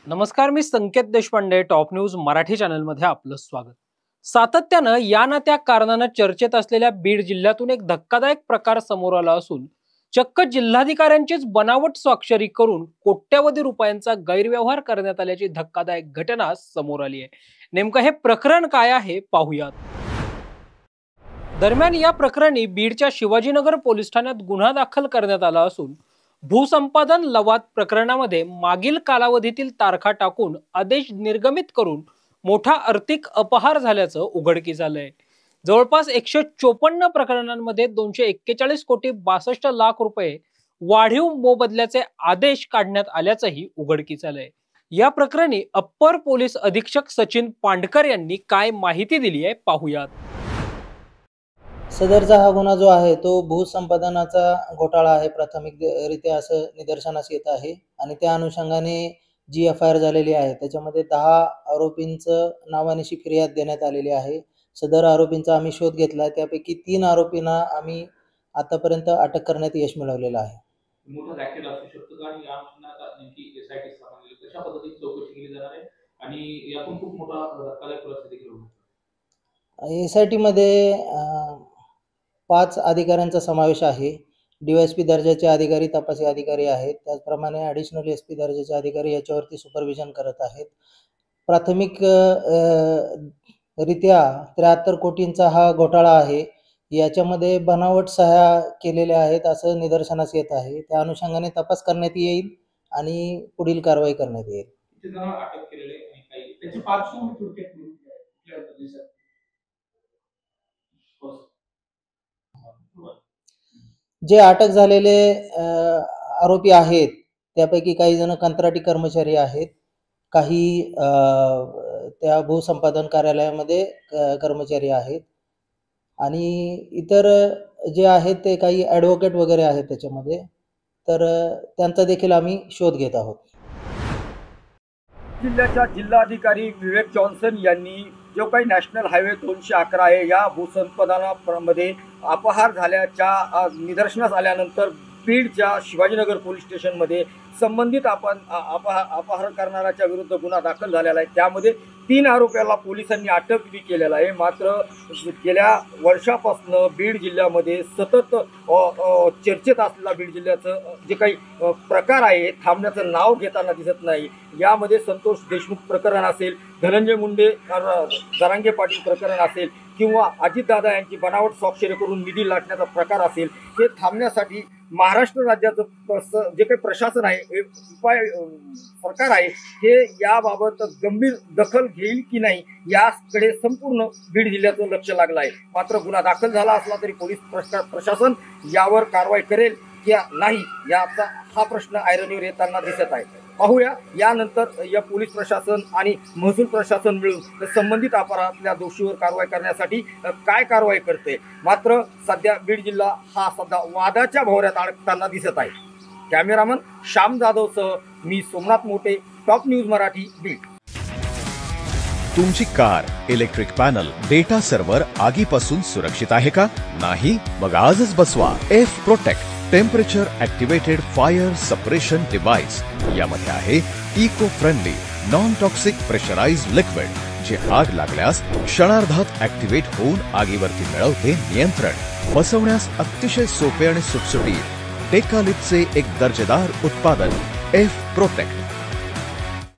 नमस्कार, मी संकेत Deshpande. Top news Marathi चॅनलमध्ये आपलं स्वागत. सातत्यानं या ना त्या कारणानं चर्चेत असलेल्या बीड जिल्ह्यातून एक धक्कादायक प्रकार समोर आला असून चक्क जिल्हाधिकाऱ्यांचीच बनावट स्वाक्षरी करून कोट्यवधी रुपयांचा गैरव्यवहार करण्यात आल्याची धक्कादायक घटना समोर आली आहे. नेमकं हे प्रकरण काय आहे पाहूयात. दरम्यान या प्रकरणी बीडच्या शिवाजीनगर पोलीस ठाण्यात गुन्हा दाखल करण्यात आला असून भूसंपादन लवाद प्रकरणामध्ये मागील कालावधीतील तारखा टाकून आदेश निर्गमित करून मोठा आर्थिक अपहार झाल्याचं उघडकीस आलंय. जवळपास 154 प्रकरणांमध्ये 241 कोटी 62 लाख रुपये वाढीव मोबदल्याचे आदेश काढण्यात आल्याचंही उघडकीस आलंय. या प्रकरणी अप्पर पोलीस अधीक्षक सचिन पांडकर यांनी काय माहिती दिली आहे पाहूयात. सदरचा हा गुन्हा जो आहे तो भूसंपादनाचा घोटाळा आहे प्राथमिकरित्या असं निदर्शनास येत आहे आणि त्या अनुषंगाने जी FIR झालेली आहे त्याच्यामध्ये 10 आरोपींचं नावानिशी फिर्याद देण्यात आलेली आहे. सदर आरोपींचा आम्ही शोध घेतला. त्यापैकी 3 आरोपींना आम्ही आतापर्यंत अटक करण्यात यश मिळवलेलं आहे. मोठा रॅकेट असू शकतो का आणि या अनुषंगाने नेमकी SIT स्थापन केली, कशा पद्धतीने चौकशी केली जाणार आहे आणि यातून खूप मोठा धक्कादायक खुलासा देखील होईल. SIT मध्ये 5 अधिकाऱ्यांचा समावेश आहे. DYSP दर्जाचे अधिकारी, तपासी अधिकारी आहेत. त्याचप्रमाणे ॲडिशनल SP दर्जाचे अधिकारी याच्यावरती सुपरविजन करत आहेत. प्राथमिक रित्या 73 कोटींचा हा घोटाळा आहे. याच्यामध्ये बनावट सह्या केलेल्या आहेत असं निदर्शनास येत आहे. त्या अनुषंगाने तपास करण्यात येईल आणि पुढील कारवाई करण्यात येईल. अटक केलेले आणि काही त्याची पार्श्वभूमी थोडक्यात जे अटक झालेले आरोपी आहेत त्यापैकी काही जण कंत्राटी कर्मचारी आहेत, काही त्या भूसंपादन कार्यालयामध्ये कर्मचारी आहेत आणि इतर जे आहेत ते काही ॲडव्होकेट वगैरे आहेत त्याच्यामध्ये. तर त्यांचा देखील आम्ही शोध घेत आहोत. जिल्ह्याच्या जिल्हाधिकारी विवेक जॉन्सन यांनी जो काही नॅशनल हायवे 211 आहे या भूसंपादनामध्ये अपहार झाल्याच्या निदर्शनास आल्यानंतर बीडच्या शिवाजीनगर पोलीस स्टेशनमध्ये संबंधित अपहार करणाऱ्याच्या विरुद्ध गुन्हा दाखल झालेला आहे. त्यामध्ये 3 आरोपीला पोलिसांनी अटकही केलेला आहे. मात्र गेल्या वर्षापासून बीड जिल्ह्यामध्ये सतत चर्चेत असलेला बीड जिल्ह्याचं जे काही प्रकार आहे थांबण्याचं नाव घेताना दिसत नाही. यामध्ये संतोष देशमुख प्रकरण असेल, धनंजय मुंडे जरांगे पाटील प्रकरण असेल किंवा अजितदादा यांची बनावट स्वाक्षरी करून निधी लाटण्याचा प्रकार असेल, हे थांबण्यासाठी महाराष्ट्र राज्याचं जे काही प्रशासन आहे, सरकार आहे, हे याबाबत गंभीर दखल घेईल की नाही याकडे संपूर्ण बीड जिल्ह्याचं लक्ष लागलं आहे. मात्र गुन्हा दाखल झाला असला तरी पोलीस प्रशासन यावर कारवाई करेल की नाही याचा हा प्रश्न ऐरणीवर येताना दिसत आहे. पाहूया यानंतर या पोलीस प्रशासन आणि महसूल प्रशासन मिळून संबंधित अपराधातल्या दोषीवर कारवाई करण्यासाठी काय कारवाई करते. मात्र सध्या बीड जिल्हा हा सध्या वादाच्या भोवऱ्यात अडकताना दिसत आहे. कॅमेरामन श्याम जाधवसह मी सोमनाथ मोठे, टॉप न्यूज मराठी, बीड. तुमची car, electric panel, data server आगीपासून सुरक्षित आहे का? नाही? मग आजच बसवा F Protect temperature activated fire suppression device. यामध्ये आहे eco friendly non toxic pressurised liquid, जे आग लागल्यास क्षणार्धात ॲक्टिवेट होऊन आगीवरती मिळवते नियंत्रण. बसवण्यास अतिशय सोपे आणि सुटसुटीत. टेकालिपचे एक दर्जेदार उत्पादन F Protect.